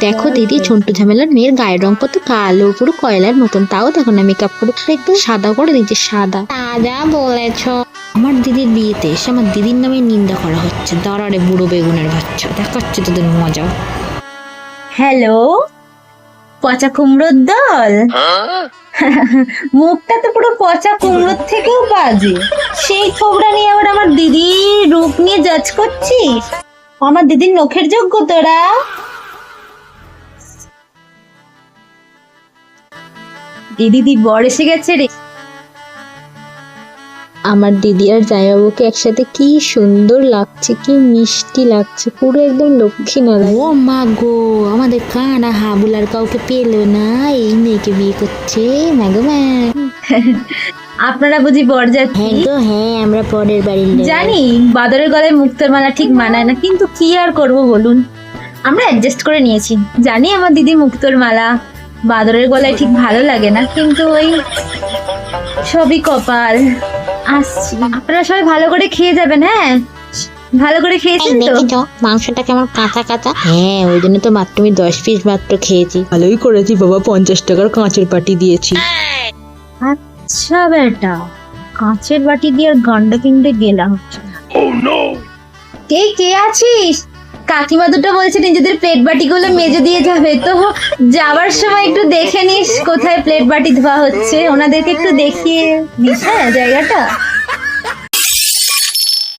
দেখো দিদি, ঝন্টু ঝামেলার মেয়ের গায়ের রং কত কালো, পুরো কয়লার মতন। তাও দেখো না মেকআপ করে একদম সাদা করে দিচ্ছে, সাদা। যা বলেছ। আমার দিদির বিয়েতে এসে আমার দিদির নামে নিন্দা করা হচ্ছে। দাঁড়ারে বুড়ো বেগুনের বাচ্চা, দেখাচ্ছে তোদের মজা। হ্যালো, পচা কুমড়োর দল। মুখটা তো পুরো পচা কুমড়োর থেকেও বাজে। সেই থোবড়া নিয়ে আবার আমার দিদির রূপ নিয়ে জাজ করছিস? আমার দিদির নখের যোগ্য তোরা? দিদি বর এসে গেছে রে। আমার দিদি আর জামাইবাবুকে একসাথে কি সুন্দর লাগছে, কি মিষ্টি লাগছে, পুরো একদম লক্ষ্মী নারায়ণ। ও মা গো, আমাদের কানা হাবুল আর কাউকে পেলো না, এই মেয়েকে বিয়ে করছে। ম্যাগো ম্যা। আপনারা বুঝি বরযাত্রী? হ্যাঁ গো হ্যাঁ, আমরা পরের বাড়ির লোক। জানি বাদরের গলায় মুক্তোর মালা ঠিক মানায় না, কিন্তু কি আর করব বলুন, আমরা অ্যাডজাস্ট করে নিয়েছি। জানি আমার দিদি মুক্তোর মালা বাদরের গলায় ঠিক ভালো লাগে না, কিন্তু ওই সবই কপাল। আসছি, আপনারা সবাই ভালো করে খেয়ে যাবেন। হ্যাঁ, ভালো করে খেয়েছেন তো? দেখেছো মাংসটা কেমন কাঁচা কাঁচা? হ্যাঁ, ওই জন্য তো মাত্র আমি 10 পিস মাত্র খেয়েছি। ভালোই করেছি বাবা, 50 টাকার কাঁচের পাটি দিয়েছি। আচ্ছা বেটা, কাঁচের বাটি দিয়ে আর গান্ডা কিনতে গেলাম। কে কে আছিস? কাকিমা দুটো বলছে নিজেদের প্লেট বাটিগুলো মেজে দিয়ে যাবে, তো যাবার সময় একটু দেখে নিস কোথায় প্লেট বাটি ধোয়া হচ্ছে, ওনাদেরকে একটু দেখিয়ে নিস হ্যাঁ জায়গাটা।